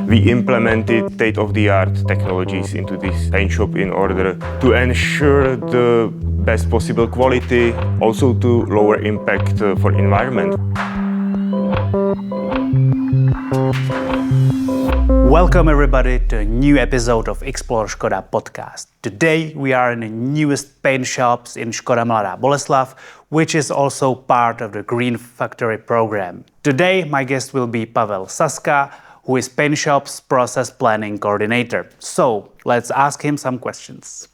We implemented state-of-the-art technologies into this paint shop in order to ensure the best possible quality, also to lower impact for environment. Welcome everybody to a new episode of Explore Škoda podcast. Today we are in the newest paint shops in Škoda Mladá Boleslav, which is also part of the Green Factory program. Today my guest will be Pavel Saska, who is paint shop's process planning coordinator. So let's ask him some questions.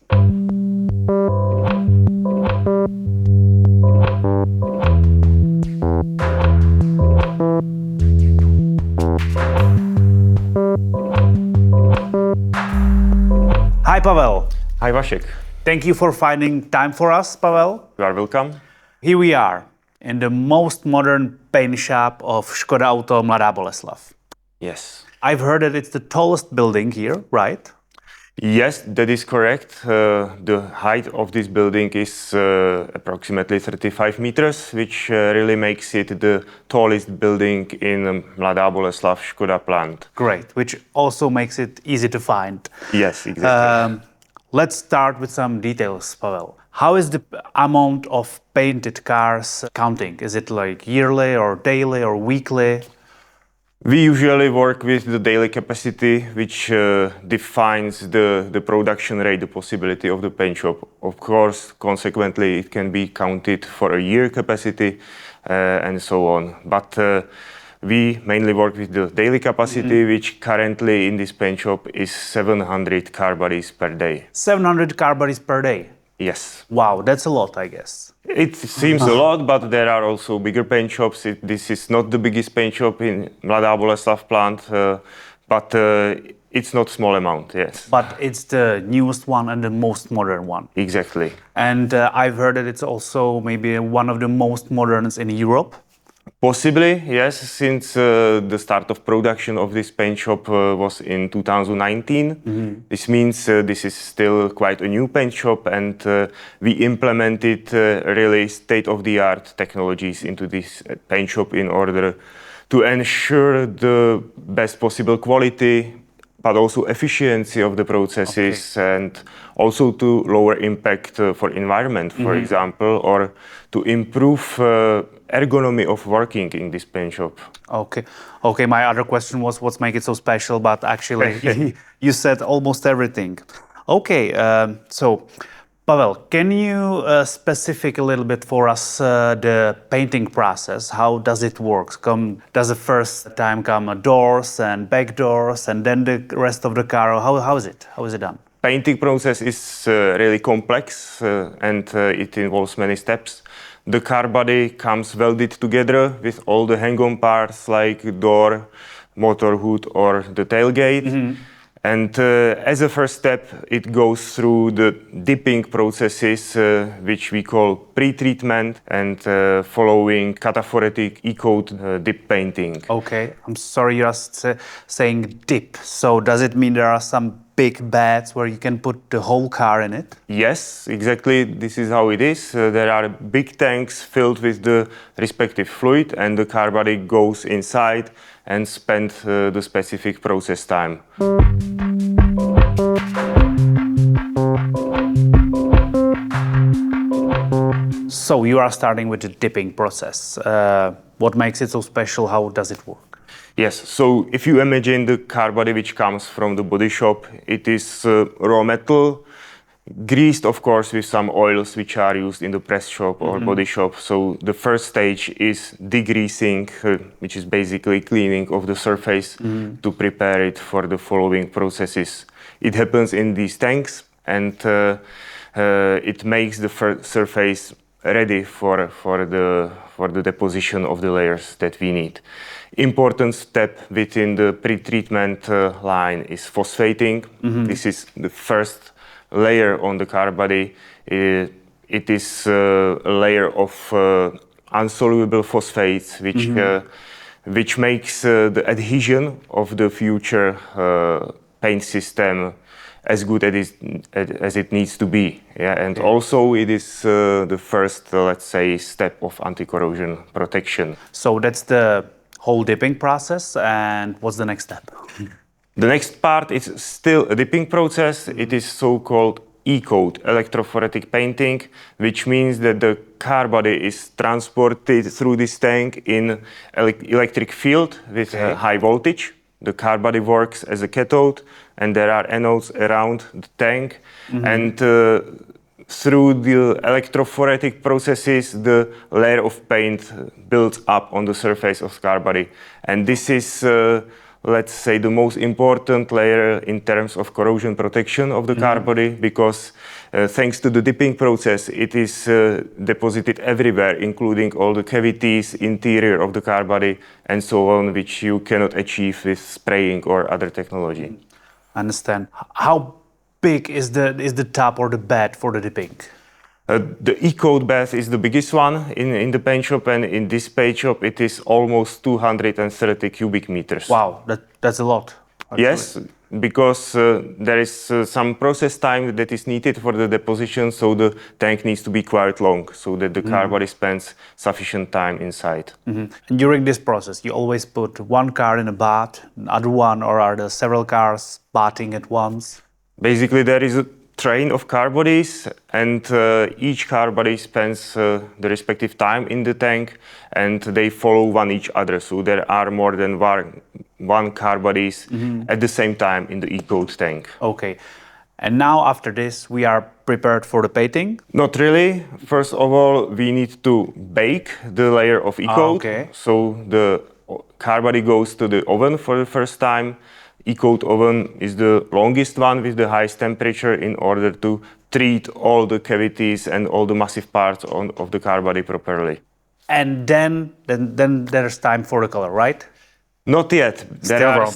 Hi Pavel. Hi Vašek. Thank you for finding time for us, Pavel. You are welcome. Here we are in the most modern paint shop of Škoda Auto Mladá Boleslav. Yes. I've heard that it's the tallest building here, right? Yes, that is correct. The height of this building is approximately 35 meters, which really makes it the tallest building in Mladá Boleslav Škoda plant. Great, which also makes it easy to find. Yes, exactly. Let's start with some details, Pavel. How is the amount of painted cars counting? Is it like yearly or daily or weekly? We usually work with the daily capacity, which defines the production rate, the possibility of the paint shop. Of course, consequently, it can be counted for a year capacity and so on. But we mainly work with the daily capacity, which currently in this paint shop is 700 car bodies per day. 700 car bodies per day? Yes. Wow, that's a lot, I guess. It seems a lot, but there are also bigger paint shops. This is not the biggest paint shop in Mladá Boleslav plant, but it's not small amount, yes. But it's the newest one and the most modern one. Exactly. And I've heard that it's also maybe one of the most moderns in Europe. Possibly, yes, since the start of production of this paint shop was in 2019. This means this is still quite a new paint shop, and we implemented really state-of-the-art technologies into this paint shop in order to ensure the best possible quality, but also efficiency of the processes, and also to lower impact for environment, for example, or to improve ergonomy of working in this paint shop. Okay. My other question was what's make it so special, but actually you said almost everything. Okay, so Pavel, can you specific a little bit for us the painting process? How does it work? Does the first time come doors and back doors and then the rest of the car? How is it? How is it done? Painting process is really complex and it involves many steps. The car body comes welded together with all the hang-on parts like door, motor hood or the tailgate. And as a first step, it goes through the dipping processes, which we call pre-treatment, and following cataphoretic E-coat dip painting. Okay, I'm sorry you're saying dip. So does it mean there are some big beds where you can put the whole car in it? Yes, exactly. This is how it is. There are big tanks filled with the respective fluid, and the car body goes inside and spends the specific process time. So you are starting with the dipping process. What makes it so special? How does it work? Yes, so if you imagine the car body which comes from the body shop, it is raw metal, greased of course with some oils which are used in the press shop or body shop. So the first stage is degreasing, which is basically cleaning of the surface to prepare it for the following processes. It happens in these tanks, and it makes the surface ready for the deposition of the layers that we need. Important step within the pre-treatment line is phosphating. This is the first layer on the car body. It is a layer of insoluble phosphates, which makes the adhesion of the future paint system as good as it needs to be. Yeah, and also it is the first, let's say, step of anti-corrosion protection. So that's the whole dipping process, and what's the next step? The next part is still a dipping process. It is so-called E-coat, electrophoretic painting, which means that the car body is transported through this tank in electric field with high voltage. The car body works as a cathode, and there are anodes around the tank. And through the electrophoretic processes, the layer of paint builds up on the surface of the car body. And this is let's say, the most important layer in terms of corrosion protection of the car body, because thanks to the dipping process, it is deposited everywhere, including all the cavities, interior of the car body, and so on, which you cannot achieve with spraying or other technology. Understand. How big is the tub or the bed for the dipping? The E-coat bath is the biggest one in the paint shop, and in this paint shop it is almost 230 cubic meters. Wow, that's a lot. Actually. Yes, because there is some process time that is needed for the deposition, so the tank needs to be quite long, so that the car body spends sufficient time inside. And during this process, you always put one car in a bath, another one, or are there several cars bathing at once? Basically, there is a train of car bodies, and each car body spends the respective time in the tank, and they follow one each other. So there are more than one car bodies at the same time in the E-coat tank. Okay. And now after this, we are prepared for the painting? Not really. First of all, we need to bake the layer of E-coat. Okay. So the car body goes to the oven for the first time. E-coat oven is the longest one with the highest temperature in order to treat all the cavities and all the massive parts of the car body properly. And then there's time for the color, right? Not yet. Wrong.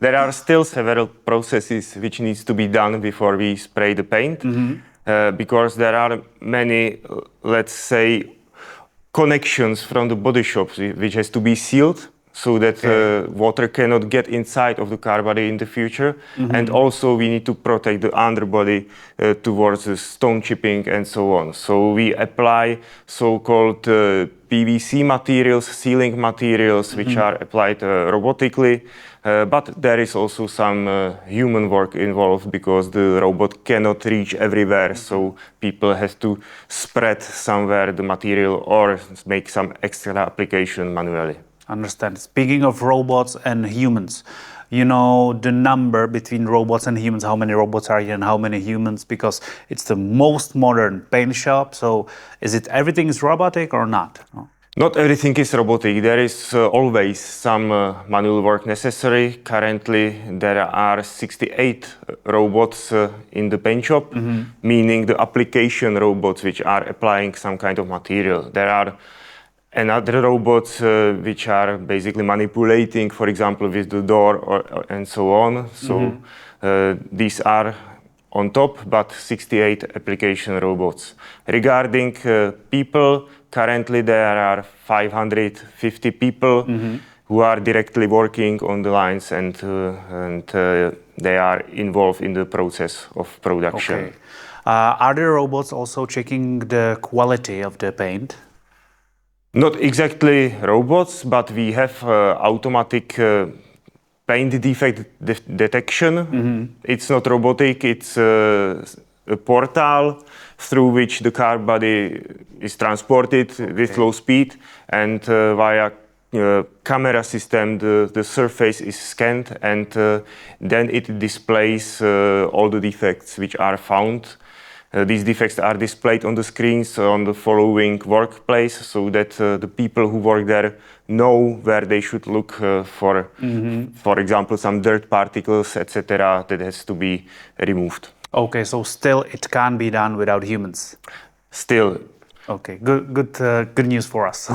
There are still several processes which needs to be done before we spray the paint, because there are many, let's say, connections from the body shops which has to be sealed, so that water cannot get inside of the car body in the future. And also we need to protect the underbody towards the stone chipping and so on. So we apply so-called PVC materials, sealing materials, which are applied robotically. But there is also some human work involved, because the robot cannot reach everywhere. So people have to spread somewhere the material or make some extra application manually. Understand. Speaking of robots and humans, you know the number between robots and humans, how many robots are here and how many humans, because it's the most modern paint shop. So is it everything is robotic or not? Not everything is robotic. There is always some manual work necessary. Currently, there are 68 robots in the paint shop, meaning the application robots which are applying some kind of material. There are another robots which are basically manipulating, for example, with the door and so on. So these are on top, but 68 application robots. Regarding people, currently there are 550 people who are directly working on the lines, and they are involved in the process of production. Okay. Are the robots also checking the quality of the paint? Not exactly robots, but we have automatic paint defect detection. It's not robotic, it's a portal through which the car body is transported with low speed, and via camera system the surface is scanned, and then it displays all the defects which are found. These defects are displayed on the screens on the following workplace, so that the people who work there know where they should look for example, some dirt particles, etc., that has to be removed. Okay, so still it can be done without humans? Still. Okay, good news for us.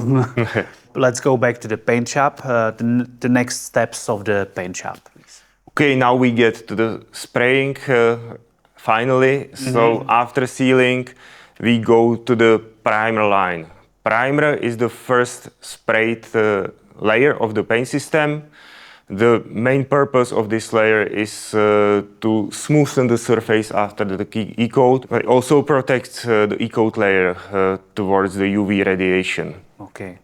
Let's go back to the paint shop, the next steps of the paint shop, please. Okay, now we get to the spraying. Finally, so after sealing, we go to the primer line. Primer is the first sprayed layer of the paint system. The main purpose of this layer is to smoothen the surface after the E-coat. It also protects the E-coat layer towards the UV radiation. Okay.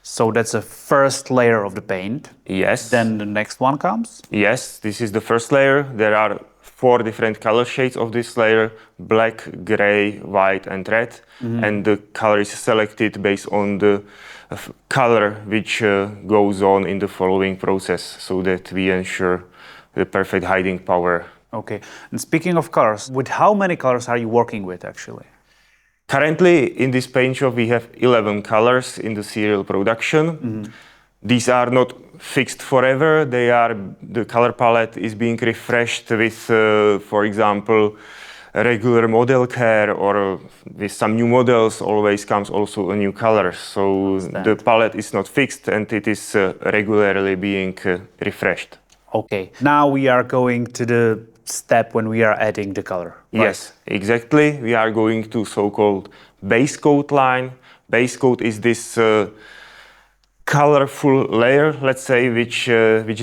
So that's the first layer of the paint. Yes. Then the next one comes. Yes, this is the first layer. There are 4 different color shades of this layer: black, gray, white, and red. And the color is selected based on the color which goes on in the following process, so that we ensure the perfect hiding power. Okay. And speaking of colors, with how many colors are you working with actually? Currently, in this paint shop, we have 11 colors in the serial production. These are not fixed forever. The color palette is being refreshed with, for example, regular model care, or with some new models always comes also a new color. So the palette is not fixed and it is regularly being refreshed. Okay. Now we are going to the step when we are adding the color. Right? Yes, exactly. We are going to so-called base coat line. Base coat is this colorful layer, let's say, which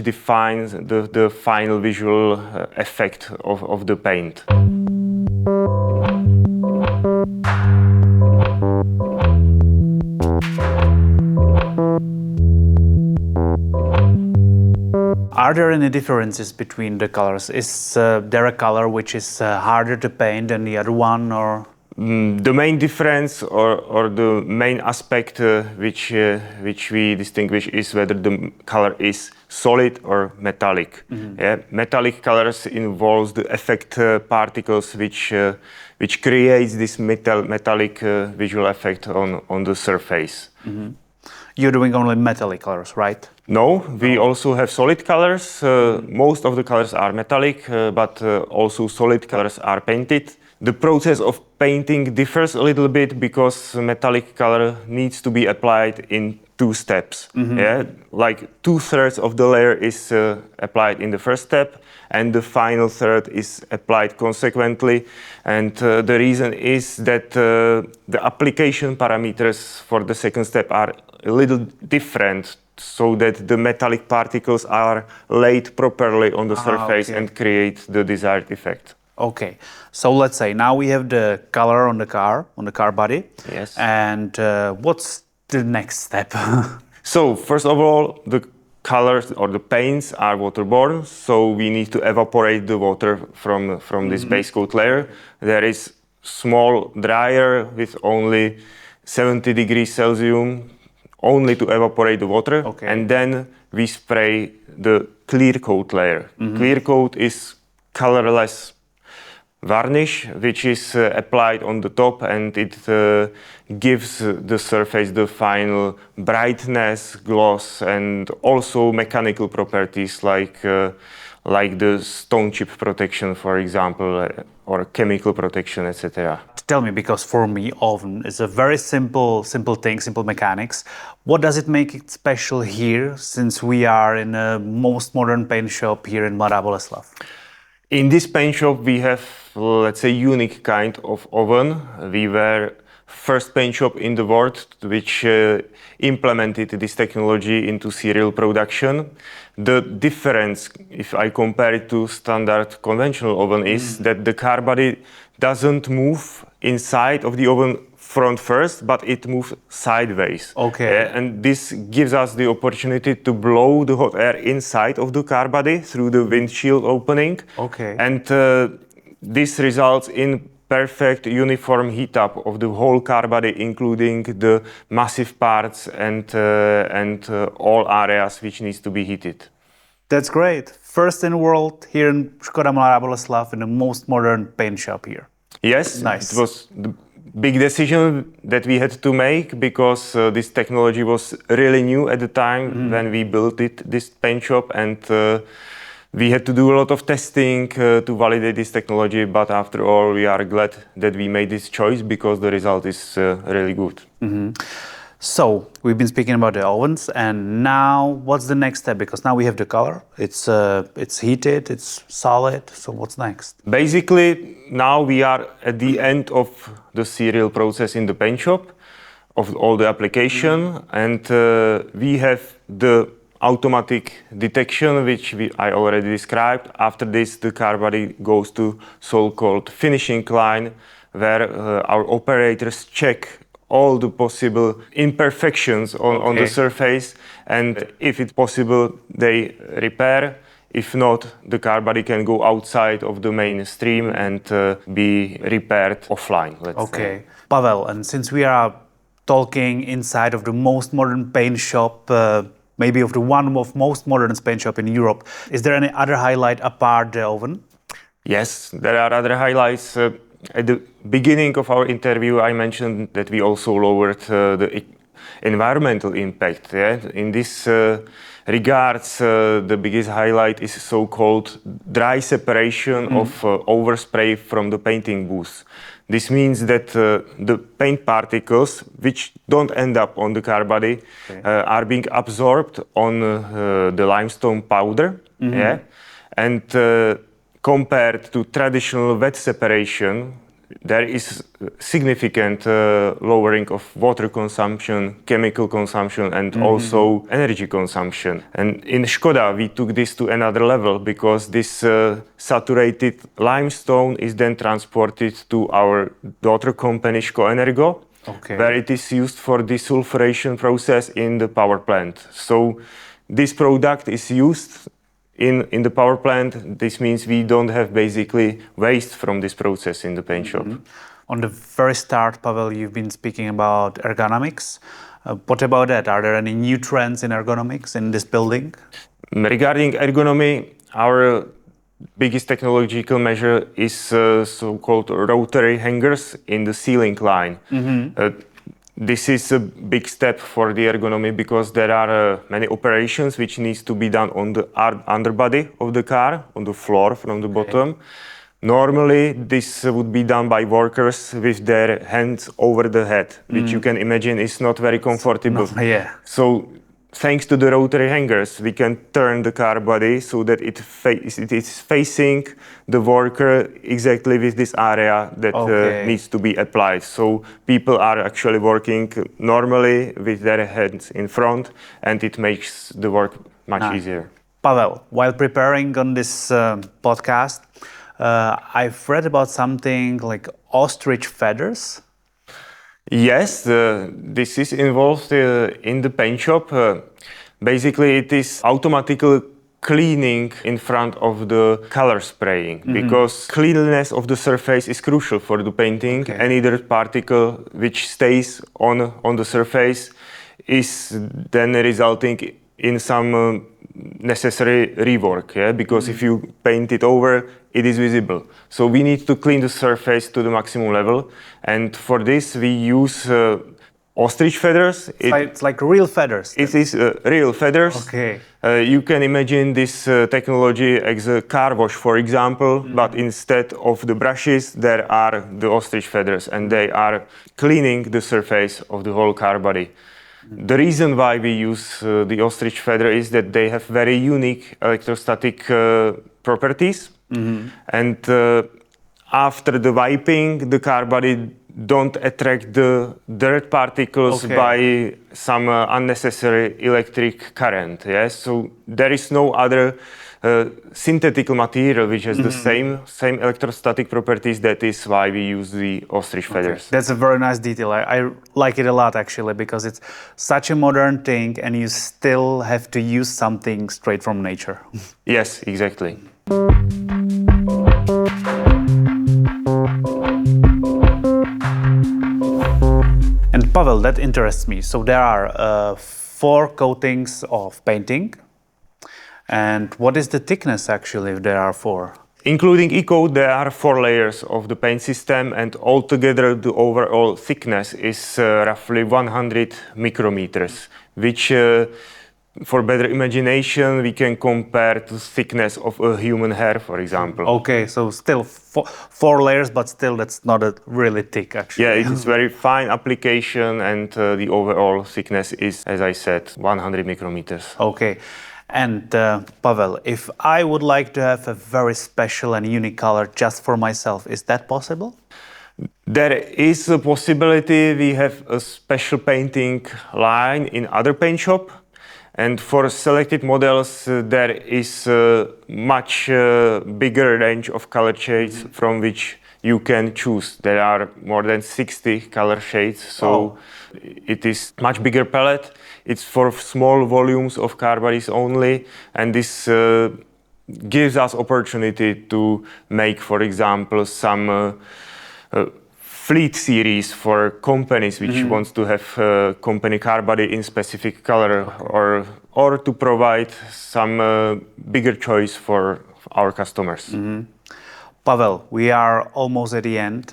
defines the final visual effect of the paint. Are there any differences between the colors? Is there a color which is harder to paint than the other one, or? The main difference or the main aspect which we distinguish is whether the color is solid or metallic. Yeah? Metallic colors involves the effect particles which creates this metallic visual effect on the surface. You're doing only metallic colors, right? No, we also have solid colors. Most of the colors are metallic, but also solid colors are painted. The process of painting differs a little bit because metallic color needs to be applied in 2 steps. Yeah? Like 2/3 of the layer is applied in the first step, and the final third is applied consequently. And the reason is that the application parameters for the second step are a little different, so that the metallic particles are laid properly on the surface and create the desired effect. Okay, so let's say now we have the color on the car body. Yes. And what's the next step? So first of all, the colors or the paints are waterborne, so we need to evaporate the water from this base coat layer. There is small dryer with only 70 degrees Celsius only to evaporate the water. Okay. And then we spray the clear coat layer. Clear coat is colorless varnish which is applied on the top, and it gives the surface the final brightness, gloss, and also mechanical properties like the stone chip protection, for example, or chemical protection, etc. Tell me, because for me, oven is a very simple thing, simple mechanics. What does it make it special here, since we are in a most modern paint shop here in Mladá Boleslav? In this paint shop, we have, let's say, unique kind of oven. We were first paint shop in the world which implemented this technology into serial production. The difference, if I compare it to standard conventional oven, is that the car body doesn't move inside of the oven front first, but it moves sideways. Okay. And this gives us the opportunity to blow the hot air inside of the car body through the windshield opening. Okay. And this results in perfect uniform heat up of the whole car body, including the massive parts and all areas which needs to be heated. That's great. First in the world here in Škoda Mladá Boleslav, in the most modern paint shop here. Yes, Nice. It was the big decision that we had to make because this technology was really new at the time when we built this paint shop, and we had to do a lot of testing to validate this technology. But after all, we are glad that we made this choice because the result is really good. So we've been speaking about the ovens, and now what's the next step? Because now we have the color. It's heated. It's solid. So what's next? Basically, now we are at the end of the serial process in the paint shop of all the application, and we have the automatic detection, which I already described. After this, the car body goes to so-called finishing line, where our operators check all the possible imperfections on the surface, and if it's possible, they repair. If not, the car body can go outside of the mainstream and be repaired offline, let's say. Pavel, and since we are talking inside of the most modern paint shop, maybe of the one of most modern paint shop in Europe, is there any other highlight apart the oven? Yes, there are other highlights. At the beginning of our interview, I mentioned that we also lowered the environmental impact. Yeah? In this regards, the biggest highlight is so-called dry separation of overspray from the painting booth. This means that the paint particles, which don't end up on the car body, are being absorbed on the limestone powder. Yeah? And compared to traditional wet separation, there is significant lowering of water consumption, chemical consumption, and also energy consumption. And in Škoda, we took this to another level because this saturated limestone is then transported to our daughter company, Škoenergo, where it is used for desulfuration process in the power plant. So this product is used in the power plant. This means we don't have basically waste from this process in the paint shop. On the very start, Pavel, you've been speaking about ergonomics. What about that? Are there any new trends in ergonomics in this building? Regarding ergonomy, our biggest technological measure is so-called rotary hangers in the ceiling line. This is a big step for the ergonomy because there are many operations which needs to be done on the underbody of the car, on the floor from the bottom. Normally, this would be done by workers with their hands over the head, which you can imagine is not very comfortable. So, thanks to the rotary hangers, we can turn the car body so that it is facing the worker exactly with this area that needs to be applied. So people are actually working normally with their hands in front, and it makes the work much easier. Pavel, while preparing on this podcast, I've read about something like ostrich feathers. Yes, this is involved in the paint shop. Basically, it is automatical cleaning in front of the color spraying because cleanliness of the surface is crucial for the painting. Any dirt particle which stays on the surface is then resulting in some necessary rework, because if you paint it over, it is visible. So we need to clean the surface to the maximum level, and for this we use ostrich feathers. It's like real feathers. It is real feathers. You can imagine this technology as a car wash, for example, but instead of the brushes, there are the ostrich feathers, and they are cleaning the surface of the whole car body. The reason why we use the ostrich feather is that they have very unique electrostatic properties, and after the wiping, the car body don't attract the dirt particles by some unnecessary electric current. Yes, so there is no other synthetic material which has the same electrostatic properties. That is why we use the ostrich feathers. That's a very nice detail. I like it a lot actually, because it's such a modern thing and you still have to use something straight from nature. Yes, exactly. And Pavel, that interests me. So there are 4 coatings of painting. And what is the thickness actually if there are 4? Including E-coat, there are 4 layers of the paint system, and altogether the overall thickness is roughly 100 micrometers, which for better imagination, we can compare to thickness of a human hair, for example. Okay, so still 4 layers, but still that's not a really thick actually. Yeah, it is very fine application, and the overall thickness is, as I said, 100 micrometers. Okay. And Pavel, if I would like to have a very special and unique color just for myself, is that possible? There is a possibility. We have a special painting line in other paint shop. And for selected models, there is a much bigger range of color shades from which you can choose. There are more than 60 color shades, so it is much bigger palette. It's for small volumes of car bodies only, and this gives us opportunity to make, for example, some fleet series for companies which wants to have company car body in specific color, or to provide some bigger choice for our customers. Pavel, we are almost at the end.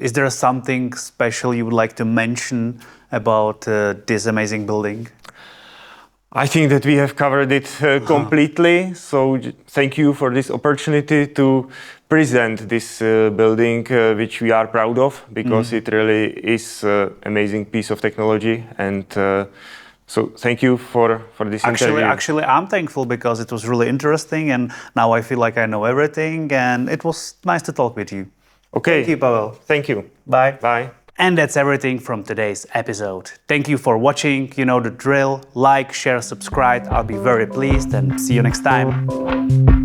Is there something special you would like to mention about this amazing building? I think that we have covered it completely. So thank you for this opportunity to present this building, which we are proud of, because it really is an amazing piece of technology. And so thank you for this interview. Actually, I'm thankful because it was really interesting, and now I feel like I know everything, and it was nice to talk with you. Okay. Thank you, Pavel. Thank you. Bye. Bye. And that's everything from today's episode. Thank you for watching. You know the drill. Like, share, subscribe. I'll be very pleased, and see you next time.